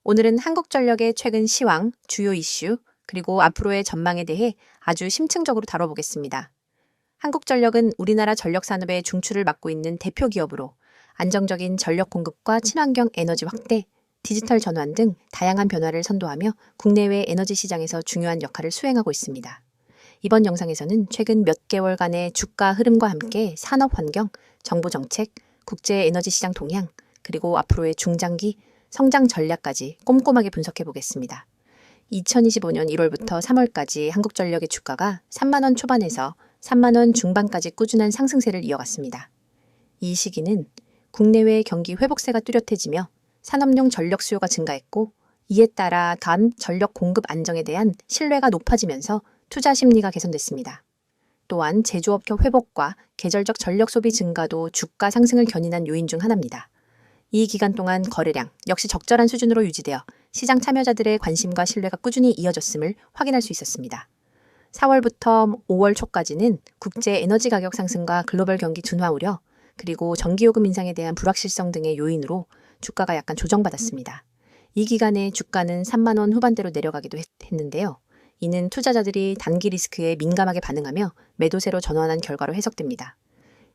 오늘은 한국전력의 최근 시황, 주요 이슈, 그리고 앞으로의 전망에 대해 아주 심층적으로 다뤄보겠습니다. 한국전력은 우리나라 전력산업의 중추를 맡고 있는 대표 기업으로 안정적인 전력 공급과 친환경 에너지 확대, 디지털 전환 등 다양한 변화를 선도하며 국내외 에너지 시장에서 중요한 역할을 수행하고 있습니다. 이번 영상에서는 최근 몇 개월간의 주가 흐름과 함께 산업 환경, 정부 정책, 국제 에너지 시장 동향, 그리고 앞으로의 중장기 성장 전략까지 꼼꼼하게 분석해 보겠습니다. 2025년 1월부터 3월까지 한국전력의 주가가 3만 원 초반에서 3만 원 중반까지 꾸준한 상승세를 이어갔습니다. 이 시기는 국내외 경기 회복세가 뚜렷해지며 산업용 전력 수요가 증가했고, 이에 따라 간 전력 공급 안정에 대한 신뢰가 높아지면서 투자 심리가 개선됐습니다. 또한 제조업격 회복과 계절적 전력 소비 증가도 주가 상승을 견인한 요인 중 하나입니다. 이 기간 동안 거래량 역시 적절한 수준으로 유지되어 시장 참여자들의 관심과 신뢰가 꾸준히 이어졌음을 확인할 수 있었습니다. 4월부터 5월 초까지는 국제 에너지 가격 상승과 글로벌 경기 둔화 우려, 그리고 전기요금 인상에 대한 불확실성 등의 요인으로 주가가 약간 조정받았습니다. 이 기간에 주가는 3만 원 후반대로 내려가기도 했는데요. 이는 투자자들이 단기 리스크에 민감하게 반응하며 매도세로 전환한 결과로 해석됩니다.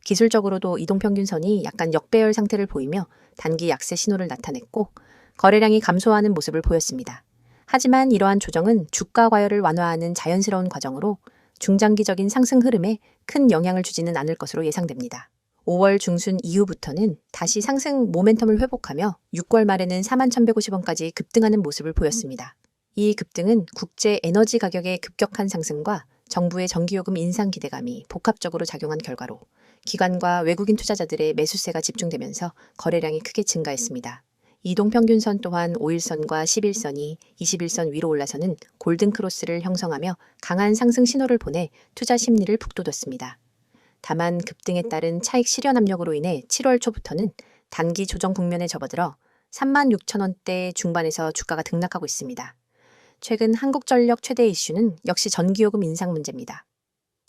기술적으로도 이동평균선이 약간 역배열 상태를 보이며 단기 약세 신호를 나타냈고, 거래량이 감소하는 모습을 보였습니다. 하지만 이러한 조정은 주가 과열을 완화하는 자연스러운 과정으로 중장기적인 상승 흐름에 큰 영향을 주지는 않을 것으로 예상됩니다. 5월 중순 이후부터는 다시 상승 모멘텀을 회복하며 6월 말에는 41,150원까지 급등하는 모습을 보였습니다. 이 급등은 국제 에너지 가격의 급격한 상승과 정부의 전기요금 인상 기대감이 복합적으로 작용한 결과로 기관과 외국인 투자자들의 매수세가 집중되면서 거래량이 크게 증가했습니다. 이동평균선 또한 5일선과 11선이 21선 위로 올라서는 골든크로스를 형성하며 강한 상승 신호를 보내 투자 심리를 북돋웠습니다. 다만 급등에 따른 차익 실현 압력으로 인해 7월 초부터는 단기 조정 국면에 접어들어 36,000원대 중반에서 주가가 등락하고 있습니다. 최근 한국전력 최대 이슈는 역시 전기요금 인상 문제입니다.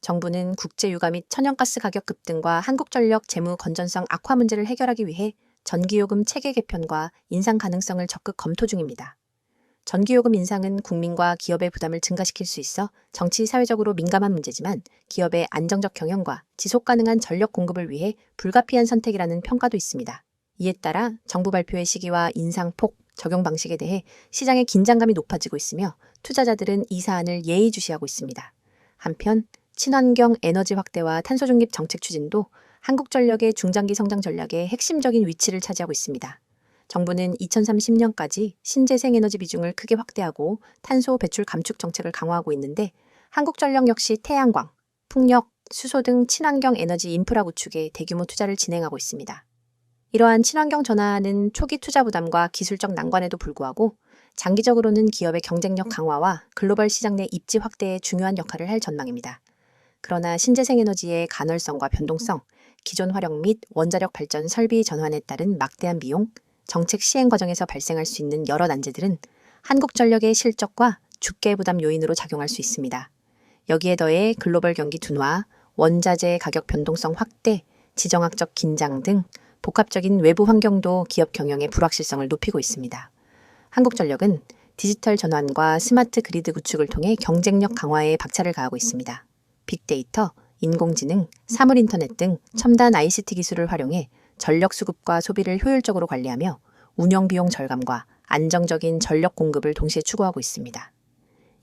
정부는 국제유가 및 천연가스 가격 급등과 한국전력 재무 건전성 악화 문제를 해결하기 위해 전기요금 체계 개편과 인상 가능성을 적극 검토 중입니다. 전기요금 인상은 국민과 기업의 부담을 증가시킬 수 있어 정치 사회적으로 민감한 문제지만 기업의 안정적 경영과 지속 가능한 전력 공급을 위해 불가피한 선택이라는 평가도 있습니다. 이에 따라 정부 발표의 시기와 인상폭, 적용 방식에 대해 시장의 긴장감이 높아지고 있으며 투자자들은 이 사안을 예의주시하고 있습니다. 한편 친환경 에너지 확대와 탄소 중립 정책 추진도 한국전력의 중장기 성장 전략의 핵심적인 위치를 차지하고 있습니다. 정부는 2030년까지 신재생 에너지 비중을 크게 확대하고 탄소 배출 감축 정책을 강화하고 있는데, 한국전력 역시 태양광, 풍력, 수소 등 친환경 에너지 인프라 구축에 대규모 투자를 진행하고 있습니다. 이러한 친환경 전환은 초기 투자 부담과 기술적 난관에도 불구하고 장기적으로는 기업의 경쟁력 강화와 글로벌 시장 내 입지 확대에 중요한 역할을 할 전망입니다. 그러나 신재생 에너지의 간헐성과 변동성, 기존 화력 및 원자력 발전 설비 전환에 따른 막대한 비용, 정책 시행 과정에서 발생할 수 있는 여러 난제들은 한국전력의 실적과 주가 부담 요인으로 작용할 수 있습니다. 여기에 더해 글로벌 경기 둔화, 원자재 가격 변동성 확대, 지정학적 긴장 등 복합적인 외부 환경도 기업 경영의 불확실성을 높이고 있습니다. 한국전력은 디지털 전환과 스마트 그리드 구축을 통해 경쟁력 강화에 박차를 가하고 있습니다. 빅데이터, 인공지능, 사물인터넷 등 첨단 ICT 기술을 활용해 전력 수급과 소비를 효율적으로 관리하며 운영 비용 절감과 안정적인 전력 공급을 동시에 추구하고 있습니다.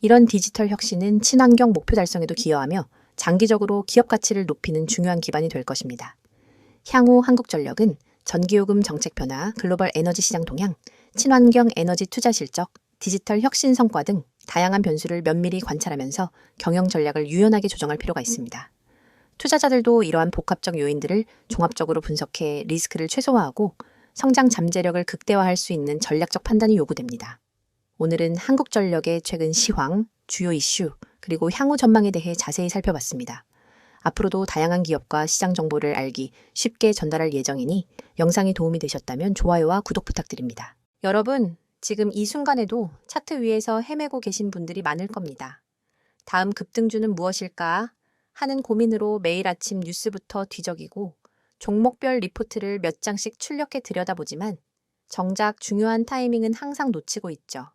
이런 디지털 혁신은 친환경 목표 달성에도 기여하며 장기적으로 기업 가치를 높이는 중요한 기반이 될 것입니다. 향후 한국전력은 전기요금 정책 변화, 글로벌 에너지 시장 동향, 친환경 에너지 투자 실적, 디지털 혁신 성과 등 다양한 변수를 면밀히 관찰하면서 경영 전략을 유연하게 조정할 필요가 있습니다. 투자자들도 이러한 복합적 요인들을 종합적으로 분석해 리스크를 최소화하고 성장 잠재력을 극대화할 수 있는 전략적 판단이 요구됩니다. 오늘은 한국전력의 최근 시황, 주요 이슈, 그리고 향후 전망에 대해 자세히 살펴봤습니다. 앞으로도 다양한 기업과 시장 정보를 알기 쉽게 전달할 예정이니 영상이 도움이 되셨다면 좋아요와 구독 부탁드립니다. 여러분, 지금 이 순간에도 차트 위에서 헤매고 계신 분들이 많을 겁니다. 다음 급등주는 무엇일까 하는 고민으로 매일 아침 뉴스부터 뒤적이고 종목별 리포트를 몇 장씩 출력해 들여다보지만 정작 중요한 타이밍은 항상 놓치고 있죠.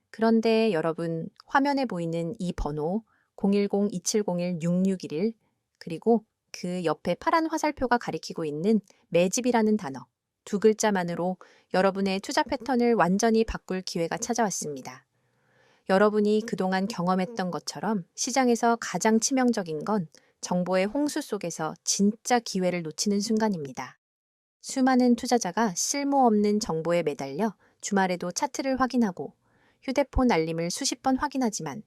그런데 여러분, 화면에 보이는 이 번호 010-2701-6611 그리고 그 옆에 파란 화살표가 가리키고 있는 매집이라는 단어 두 글자만으로 여러분의 투자 패턴을 완전히 바꿀 기회가 찾아왔습니다. 여러분이 그동안 경험했던 것처럼 시장에서 가장 치명적인 건 정보의 홍수 속에서 진짜 기회를 놓치는 순간입니다. 수많은 투자자가 쓸모없는 정보에 매달려 주말에도 차트를 확인하고 휴대폰 알림을 수십 번 확인하지만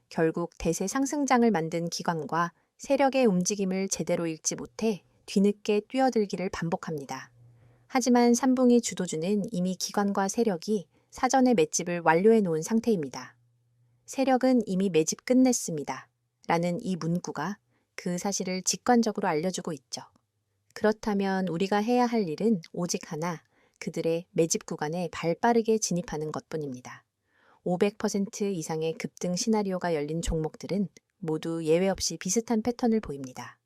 결국 대세 상승장을 만든 기관과 세력의 움직임을 제대로 읽지 못해 뒤늦게 뛰어들기를 반복합니다. 하지만 3분기 주도주는 이미 기관과 세력이 사전에 맷집을 완료해 놓은 상태입니다. 세력은 이미 매집 끝냈습니다. 라는 이 문구가 그 사실을 직관적으로 알려주고 있죠. 그렇다면 우리가 해야 할 일은 오직 하나, 그들의 매집 구간에 발빠르게 진입하는 것뿐입니다. 500% 이상의 급등 시나리오가 열린 종목들은 모두 예외 없이 비슷한 패턴을 보입니다.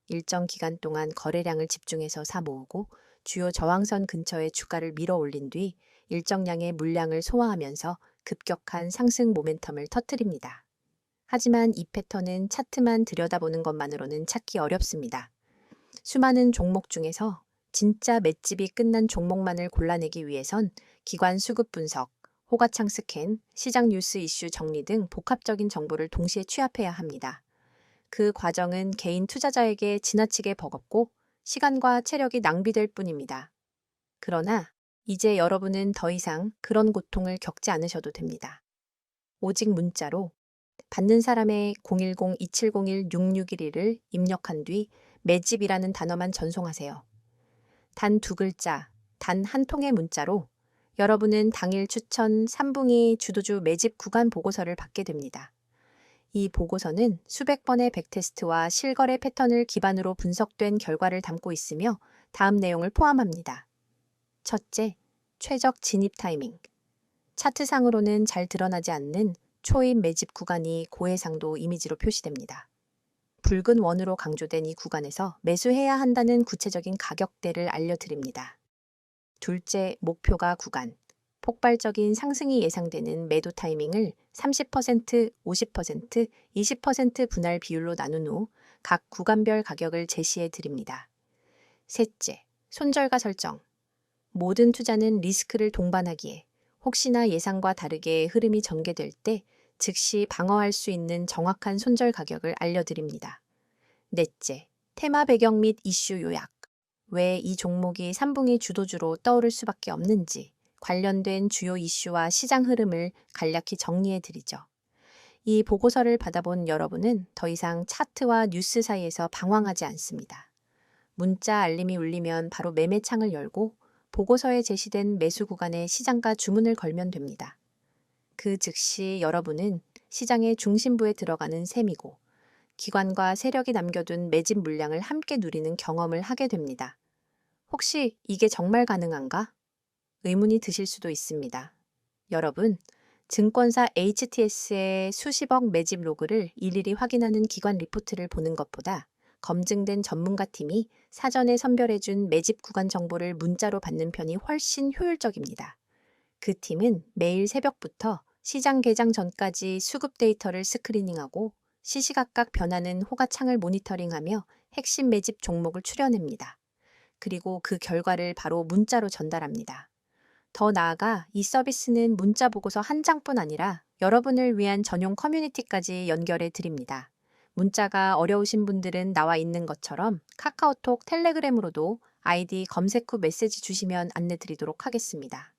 일정 기간 동안 거래량을 집중해서 사 모으고 주요 저항선 근처에 주가를 밀어 올린 뒤 일정량의 물량을 소화하면서 급격한 상승 모멘텀을 터뜨립니다. 하지만 이 패턴은 차트만 들여다보는 것만으로는 찾기 어렵습니다. 수많은 종목 중에서 진짜 맷집이 끝난 종목만을 골라내기 위해선 기관 수급 분석, 호가창 스캔, 시장 뉴스 이슈 정리 등 복합적인 정보를 동시에 취합해야 합니다. 그 과정은 개인 투자자에게 지나치게 버겁고 시간과 체력이 낭비될 뿐입니다. 그러나 이제 여러분은 더 이상 그런 고통을 겪지 않으셔도 됩니다. 오직 문자로 받는 사람의 010-2701-6611을 입력한 뒤 매집이라는 단어만 전송하세요. 단 두 글자, 단 한 통의 문자로 여러분은 당일 추천 3분기 주도주 매집 구간 보고서를 받게 됩니다. 이 보고서는 수백 번의 백테스트와 실거래 패턴을 기반으로 분석된 결과를 담고 있으며 다음 내용을 포함합니다. 첫째, 최적 진입 타이밍. 차트상으로는 잘 드러나지 않는 초입 매집 구간이 고해상도 이미지로 표시됩니다. 붉은 원으로 강조된 이 구간에서 매수해야 한다는 구체적인 가격대를 알려드립니다. 둘째, 목표가 구간. 폭발적인 상승이 예상되는 매도 타이밍을 30%, 50%, 20% 분할 비율로 나눈 후 각 구간별 가격을 제시해 드립니다. 셋째, 손절가 설정. 모든 투자는 리스크를 동반하기에 혹시나 예상과 다르게 흐름이 전개될 때 즉시 방어할 수 있는 정확한 손절 가격을 알려드립니다. 넷째, 테마 배경 및 이슈 요약. 왜 이 종목이 3분기 주도주로 떠오를 수밖에 없는지 관련된 주요 이슈와 시장 흐름을 간략히 정리해드리죠. 이 보고서를 받아본 여러분은 더 이상 차트와 뉴스 사이에서 방황하지 않습니다. 문자 알림이 울리면 바로 매매창을 열고 보고서에 제시된 매수 구간에 시장가 주문을 걸면 됩니다. 그 즉시 여러분은 시장의 중심부에 들어가는 셈이고 기관과 세력이 남겨둔 매집 물량을 함께 누리는 경험을 하게 됩니다. 혹시 이게 정말 가능한가? 의문이 드실 수도 있습니다. 여러분, 증권사 HTS의 수십억 매집 로그를 일일이 확인하는 기관 리포트를 보는 것보다 검증된 전문가 팀이 사전에 선별해준 매집 구간 정보를 문자로 받는 편이 훨씬 효율적입니다. 그 팀은 매일 새벽부터 시장 개장 전까지 수급 데이터를 스크리닝하고 시시각각 변하는 호가창을 모니터링하며 핵심 매집 종목을 추려냅니다. 그리고 그 결과를 바로 문자로 전달합니다. 더 나아가 이 서비스는 문자 보고서 한 장뿐 아니라 여러분을 위한 전용 커뮤니티까지 연결해 드립니다. 문자가 어려우신 분들은 나와 있는 것처럼 카카오톡, 텔레그램으로도 아이디 검색 후 메시지 주시면 안내 드리도록 하겠습니다.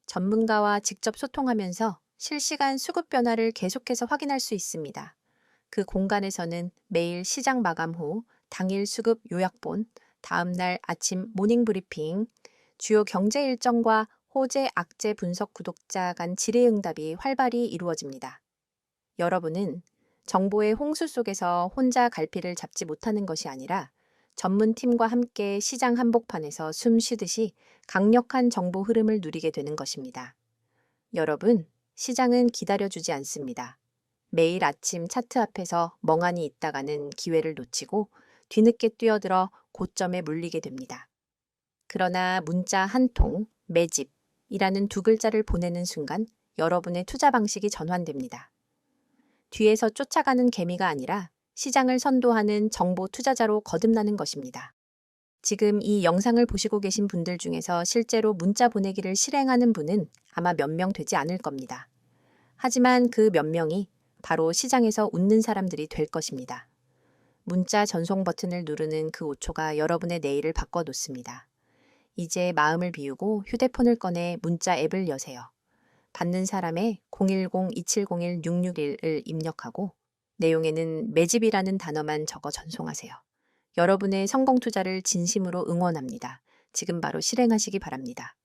전문가와 직접 소통하면서 실시간 수급 변화를 계속해서 확인할 수 있습니다. 그 공간에서는 매일 시장 마감 후 당일 수급 요약본, 다음날 아침 모닝 브리핑, 주요 경제 일정과 호재, 악재 분석 구독자 간 질의응답이 활발히 이루어집니다. 여러분은 정보의 홍수 속에서 혼자 갈피를 잡지 못하는 것이 아니라 전문팀과 함께 시장 한복판에서 숨 쉬듯이 강력한 정보 흐름을 누리게 되는 것입니다. 여러분, 시장은 기다려주지 않습니다. 매일 아침 차트 앞에서 멍하니 있다가는 기회를 놓치고 뒤늦게 뛰어들어 고점에 물리게 됩니다. 그러나 문자 한 통, 매집, 이라는 두 글자를 보내는 순간 여러분의 투자 방식이 전환됩니다. 뒤에서 쫓아가는 개미가 아니라 시장을 선도하는 정보 투자자로 거듭나는 것입니다. 지금 이 영상을 보시고 계신 분들 중에서 실제로 문자 보내기를 실행하는 분은 아마 몇 명 되지 않을 겁니다. 하지만 그 몇 명이 바로 시장에서 웃는 사람들이 될 것입니다. 문자 전송 버튼을 누르는 그 5초가 여러분의 내일을 바꿔놓습니다. 이제 마음을 비우고 휴대폰을 꺼내 문자 앱을 여세요. 받는 사람의 010-2701-661을 입력하고 내용에는 매집이라는 단어만 적어 전송하세요. 여러분의 성공 투자를 진심으로 응원합니다. 지금 바로 실행하시기 바랍니다.